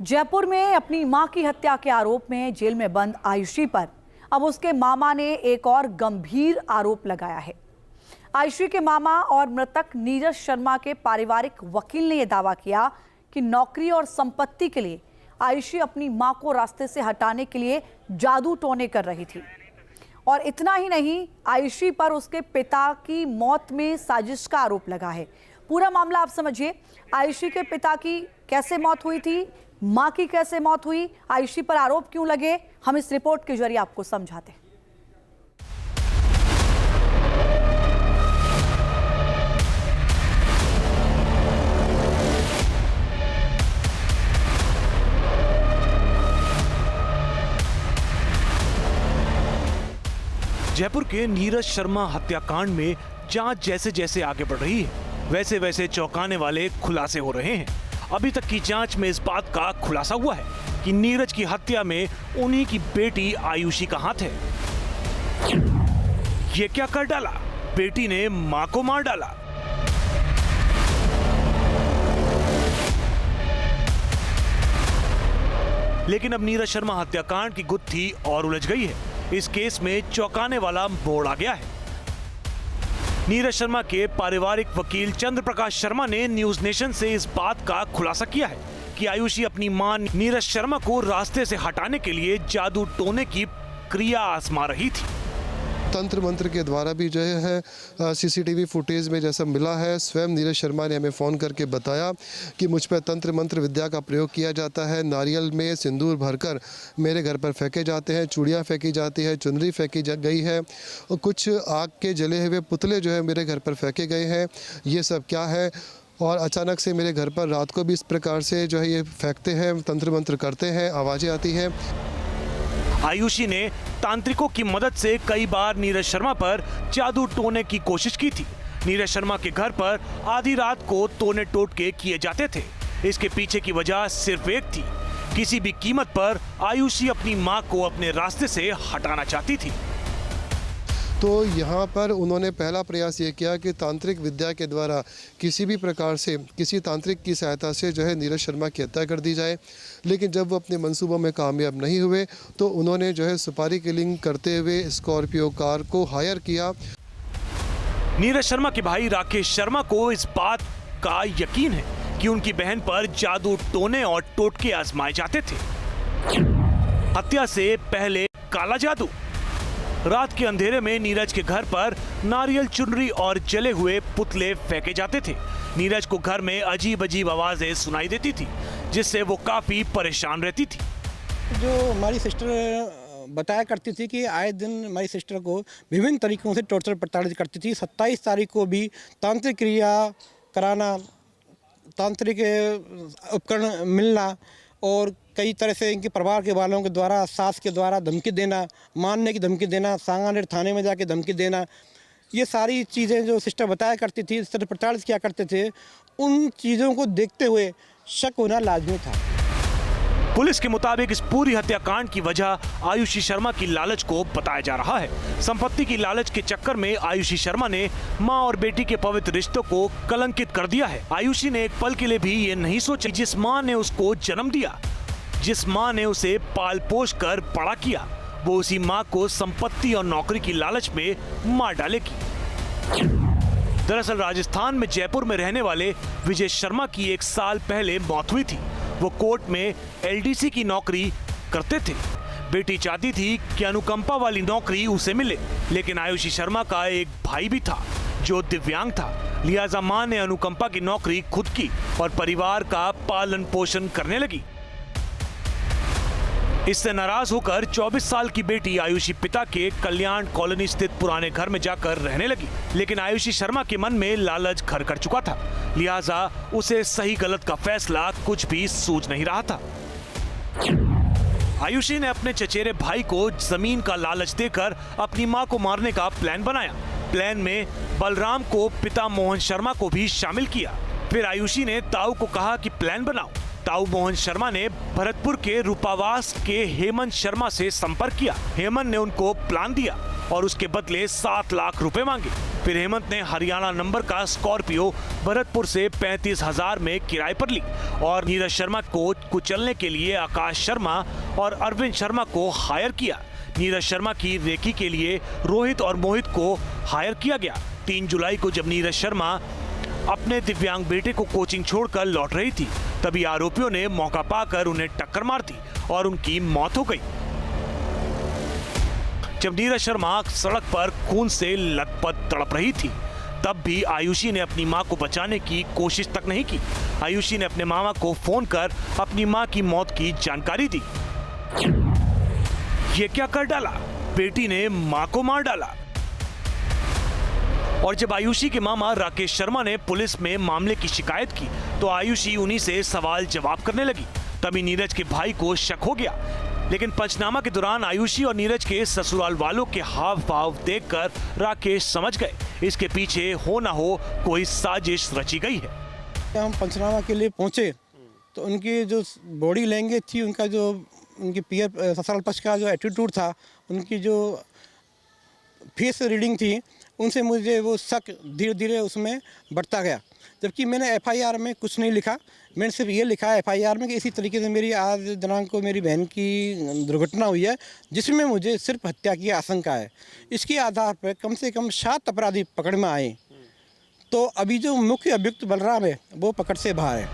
जयपुर में अपनी मां की हत्या के आरोप में जेल में बंद आयुषी पर अब उसके मामा ने एक और गंभीर आरोप लगाया है। आयुषी के मामा और मृतक नीरज शर्मा के पारिवारिक वकील ने यह दावा किया कि नौकरी और संपत्ति के लिए आयुषी अपनी मां को रास्ते से हटाने के लिए जादू टोने कर रही थी। और इतना ही नहीं, आयुषी पर उसके पिता की मौत में साजिश का आरोप लगा है। पूरा मामला आप समझिए। आयुषी के पिता की कैसे मौत हुई थी, मां की कैसे मौत हुई, आयुषी पर आरोप क्यों लगे, हम इस रिपोर्ट के जरिए आपको समझाते हैं। जयपुर के नीरज शर्मा हत्याकांड में जांच जैसे जैसे आगे बढ़ रही है, वैसे वैसे चौंकाने वाले खुलासे हो रहे हैं। अभी तक की जांच में इस बात का खुलासा हुआ है कि नीरज की हत्या में उन्हीं की बेटी आयुषी का हाथ है। ये क्या कर डाला? बेटी ने मां को मार डाला। लेकिन अब नीरज शर्मा हत्याकांड की गुत्थी और उलझ गई है। इस केस में चौंकाने वाला मोड़ आ गया है। नीरज शर्मा के पारिवारिक वकील चंद्र प्रकाश शर्मा ने न्यूज नेशन से इस बात का खुलासा किया है कि आयुषी अपनी मां नीरज शर्मा को रास्ते से हटाने के लिए जादू टोने की क्रिया आजमा रही थी। तंत्र मंत्र के द्वारा भी जो है सीसीटीवी फुटेज में जैसा मिला है, स्वयं नीरज शर्मा ने हमें फ़ोन करके बताया कि मुझ पर तंत्र मंत्र विद्या का प्रयोग किया जाता है। नारियल में सिंदूर भरकर मेरे घर पर फेंके जाते हैं, चूड़ियाँ फेंकी जाती है, चुनरी फेंकी गई है और कुछ आग के जले हुए पुतले जो है मेरे घर पर फेंके गए हैं। ये सब क्या है? और अचानक से मेरे घर पर रात को भी इस प्रकार से जो है ये फेंकते हैं, तंत्र मंत्र करते हैं, आवाज़ें आती हैं। आयुषी ने तांत्रिकों की मदद से कई बार नीरज शर्मा पर जादू टोने की कोशिश की थी। नीरज शर्मा के घर पर आधी रात को टोने टोटके किए जाते थे। इसके पीछे की वजह सिर्फ एक थी, किसी भी कीमत पर आयुषी अपनी मां को अपने रास्ते से हटाना चाहती थी। तो यहाँ पर उन्होंने पहला प्रयास ये किया कि तांत्रिक विद्या के द्वारा किसी भी प्रकार से किसी तांत्रिक की सहायता से जो है नीरज शर्मा की हत्या कर दी जाए। लेकिन जब वो अपने मंसूबों में कामयाब नहीं हुए तो उन्होंने जो है सुपारी किलिंग करते हुए स्कॉर्पियो कार को हायर किया। नीरज शर्मा के भाई राकेश शर्मा को इस बात का यकीन है कि उनकी बहन पर जादू टोने और टोटके आजमाए जाते थे। हत्या से पहले काला जादू। रात के अंधेरे में नीरज के घर पर नारियल, चुनरी और जले हुए पुतले फेंके जाते थे। नीरज को घर में अजीब अजीब आवाजें सुनाई देती थी, जिससे वो काफी परेशान रहती थी। जो हमारी सिस्टर बताया करती थी कि आए दिन हमारी सिस्टर को विभिन्न तरीकों से टॉर्चर प्रताड़ित करती थी। 27 तारीख को भी तांत्रिक क्रिया कराना, तांत्रिक उपकरण मिलना और कई तरह से इनके परिवार के वालों के द्वारा, सास के द्वारा धमकी देना, मारने की धमकी देना, सांगानेर थाने में जाके धमकी देना, ये सारी चीज़ें जो सिस्टर बताया करती थी, इस तरह प्रताड़ित किया करते थे। उन चीज़ों को देखते हुए शक होना लाजमी था। पुलिस के मुताबिक इस पूरी हत्याकांड की वजह आयुषी शर्मा की लालच को बताया जा रहा है। संपत्ति की लालच के चक्कर में आयुषी शर्मा ने मां और बेटी के पवित्र रिश्तों को कलंकित कर दिया है। आयुषी ने एक पल के लिए भी ये नहीं सोचा जिस मां ने उसको जन्म दिया, जिस मां ने उसे पाल पोष कर बड़ा किया, वो उसी मां को संपत्ति और नौकरी की लालच में मार डालेगी। दरअसल राजस्थान में जयपुर में रहने वाले विजय शर्मा की 1 साल पहले मौत हुई थी। वो कोर्ट में एलडीसी की नौकरी करते थे। बेटी चाहती थी कि अनुकंपा वाली नौकरी उसे मिले, लेकिन आयुषी शर्मा का एक भाई भी था जो दिव्यांग था। लिहाजा मां ने अनुकंपा की नौकरी खुद की और परिवार का पालन पोषण करने लगी। इससे नाराज होकर 24 साल की बेटी आयुषी पिता के कल्याण कॉलोनी स्थित पुराने घर में जाकर रहने लगी। लेकिन आयुषी शर्मा के मन में लालच घर कर चुका था, लिहाजा उसे सही गलत का फैसला कुछ भी सूझ नहीं रहा था। आयुषी ने अपने चचेरे भाई को जमीन का लालच देकर अपनी मां को मारने का प्लान बनाया। प्लान में बलराम को पिता मोहन शर्मा को भी शामिल किया। फिर आयुषी ने ताऊ को कहा कि प्लान बनाओ। ताऊ मोहन शर्मा ने भरतपुर के रूपावास के हेमंत शर्मा से संपर्क किया। हेमंत ने उनको प्लान दिया और उसके बदले 7 लाख रुपए मांगे। फिर हेमंत ने हरियाणा नंबर का स्कॉर्पियो भरतपुर से 35,000 में किराए पर ली और नीरज शर्मा को कुचलने के लिए आकाश शर्मा और अरविंद शर्मा को हायर किया। नीरज शर्मा की रेकी के लिए रोहित और मोहित को हायर किया गया। 3 जुलाई को जब नीरज शर्मा अपने दिव्यांग बेटे को कोचिंग छोड़कर लौट रही थी, तभी आरोपियों ने मौका पाकर उन्हें टक्कर मार दी और उनकी मौत हो गई। जब नीरज शर्मा सड़क पर खून से लथपथ तड़प रही थी, तब भी आयुषी ने अपनी मां को बचाने की कोशिश तक नहीं की। आयुषी ने अपने मामा को फोन कर अपनी मां की मौत की जानकारी दी। ये क्या कर डाला? बेटी ने मां को मार डाला। और जब आयुषी के मामा राकेश शर्मा ने पुलिस में मामले की शिकायत की, तो आयुषी उन्हीं से सवाल जवाब करने लगी। तभी नीरज के भाई को शक हो गया, लेकिन पंचनामा के दौरान आयुषी और नीरज के ससुराल वालों के हाव भाव देखकर राकेश समझ गए इसके पीछे हो ना हो कोई साजिश रची गई है। हम पंचनामा के लिए पहुंचे तो उनकी जो बॉडी लैंग्वेज थी, उनका जो उनकी पीयर ससुराल पक्ष का जो एटीट्यूड था, उनकी जो फेस रीडिंग थी, उनसे मुझे वो शक धीरे धीरे उसमें बढ़ता गया। जबकि मैंने एफआईआर में कुछ नहीं लिखा, मैंने सिर्फ ये लिखा एफआईआर में कि इसी तरीके से मेरी आज दिनांक को मेरी बहन की दुर्घटना हुई है, जिसमें मुझे सिर्फ हत्या की आशंका है। इसके आधार पर कम से कम 7 अपराधी पकड़ में आए। तो अभी जो मुख्य अभियुक्त बलराम है वो पकड़ से बाहर है।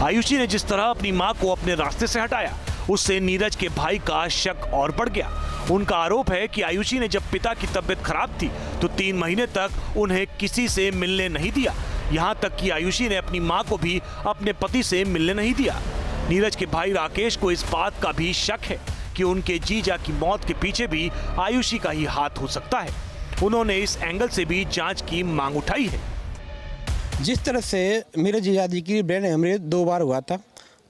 आयुषी ने जिस तरह अपनी मां को अपने रास्ते से हटाया, उससे नीरज के भाई का शक और बढ़ गया। उनका आरोप है कि आयुषी ने जब पिता की तबीयत खराब थी तो 3 महीने तक उन्हें किसी से मिलने नहीं दिया। यहाँ तक कि आयुषी ने अपनी मां को भी अपने पति से मिलने नहीं दिया। नीरज के भाई राकेश को इस बात का भी शक है कि उनके जीजा की मौत के पीछे भी आयुषी का ही हाथ हो सकता है। उन्होंने इस एंगल से भी जांच की मांग उठाई है। जिस तरह से मेरे जीजाजी की ब्रेन हेमरेज 2 बार हुआ था।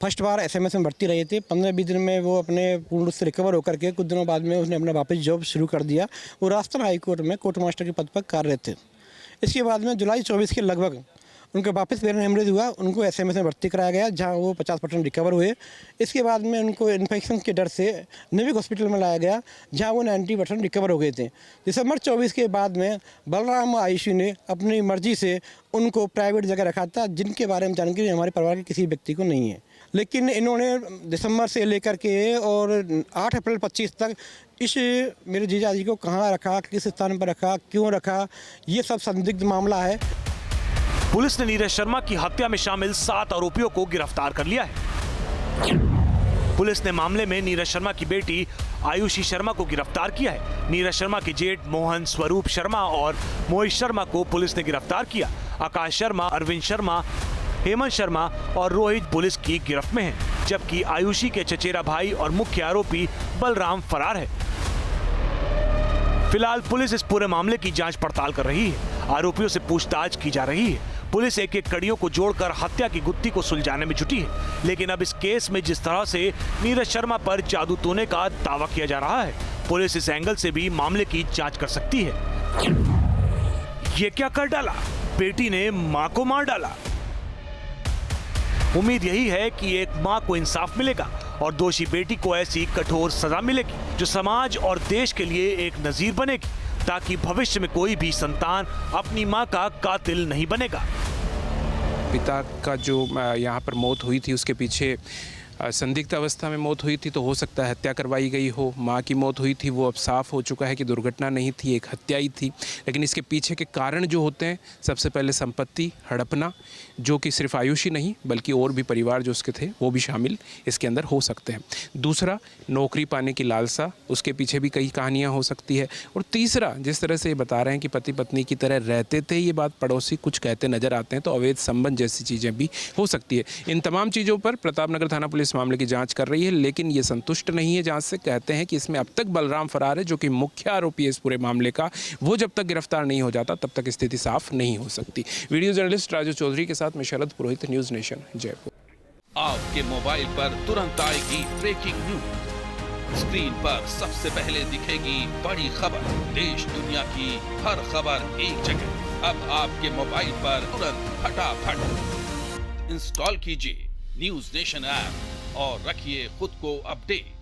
फर्स्ट बार एसएमएस में भर्ती रहे थे, 15-20 दिन में वो अपने पूर्ण रूप से रिकवर होकर के कुछ दिनों बाद में उसने अपना वापस जॉब शुरू कर दिया। वो राजस्थान हाई कोर्ट में कोर्ट मास्टर के पद पर कार्यरत थे। इसके बाद में जुलाई 24 के लगभग उनका वापस ब्रेन हेमरेज हुआ, उनको एसएमएस में भर्ती कराया गया, जहां वो 50% रिकवर हुए। इसके बाद में उनको इन्फेक्शन के डर से नेविक हॉस्पिटल में लाया गया, जहां वो 90% रिकवर हो गए थे। दिसंबर 24 के बाद में बलराम आयुषी ने अपनी मर्जी से उनको प्राइवेट जगह रखा था, जिनके बारे में जानकारी हमारे परिवार के किसी व्यक्ति को नहीं है। लेकिन इन्होंने दिसंबर से लेकर के और 8 अप्रैल 25 तक इस मेरे जीजाजी को कहाँ रखा, किस स्थान पर रखा, क्यों रखा, ये सब संदिग्ध मामला है। पुलिस ने नीरज शर्मा की हत्या में शामिल 7 आरोपियों को गिरफ्तार कर लिया है। पुलिस ने मामले में नीरज शर्मा की बेटी आयुषी शर्मा को गिरफ्तार किया है। नीरज शर्मा के जेठ मोहन स्वरूप शर्मा और मोहित शर्मा को पुलिस ने गिरफ्तार किया। आकाश शर्मा, अरविंद शर्मा, हेमंत शर्मा और रोहित पुलिस की गिरफ्त में हैं, जबकि आयुषी के चचेरा भाई और मुख्य आरोपी बलराम फरार है। फिलहाल पुलिस इस पूरे मामले की जांच पड़ताल कर रही है। आरोपियों से पूछताछ की जा रही है। पुलिस एक-एक कड़ियों को जोड़कर हत्या की गुत्थी को सुलझाने में जुटी है। लेकिन अब इस केस में जिस तरह से नीरज शर्मा पर जादू टोने का दावा किया जा रहा है, पुलिस इस एंगल से भी मामले की जांच कर सकती है। ये क्या कर डाला? बेटी ने मां को मार डाला। उम्मीद यही है कि एक मां को इंसाफ मिलेगा और दोषी बेटी को ऐसी कठोर सजा मिलेगी जो समाज और देश के लिए एक नजीर बनेगी, ताकि भविष्य में कोई भी संतान अपनी मां का कातिल नहीं बनेगा। पिता का जो यहाँ पर मौत हुई थी, उसके पीछे संदिग्ध अवस्था में मौत हुई थी, तो हो सकता है हत्या करवाई गई हो। माँ की मौत हुई थी, वो अब साफ हो चुका है कि दुर्घटना नहीं थी, एक हत्या ही थी। लेकिन इसके पीछे के कारण जो होते हैं, सबसे पहले संपत्ति हड़पना, जो कि सिर्फ आयुषी नहीं बल्कि और भी परिवार जो उसके थे वो भी शामिल इसके अंदर हो सकते हैं। दूसरा, नौकरी पाने की लालसा, उसके पीछे भी कई कहानियाँ हो सकती है। और तीसरा, जिस तरह से ये बता रहे हैं कि पति पत्नी की तरह रहते थे, ये बात पड़ोसी कुछ कहते नजर आते हैं, तो अवैध संबंध जैसी चीज़ें भी हो सकती है। इन तमाम चीज़ों पर प्रतापनगर थाना पुलिस मामले की जांच कर रही है, लेकिन ये संतुष्ट नहीं है जांच से। कहते हैं कि इसमें अब तक बलराम फरार है, जो कि मुख्य आरोपी है इस पूरे मामले का। वो जब तक गिरफ्तार नहीं हो जाता तब तक स्थिति साफ नहीं हो सकती। वीडियो जर्नलिस्ट राजू चौधरी के साथ मैं शरद पुरोहित, न्यूज़ नेशन, जयपुर। आपके मोबाइल पर तुरंत आएगी ब्रेकिंग न्यूज। स्क्रीन पर सबसे पहले दिखेगी बड़ी खबर। देश दुनिया की हर खबर एक जगह। अब आपके मोबाइल पर तुरंत फटाफट इंस्टॉल कीजिए न्यूज़ नेशन ऐप और रखिए खुद को अपडेट।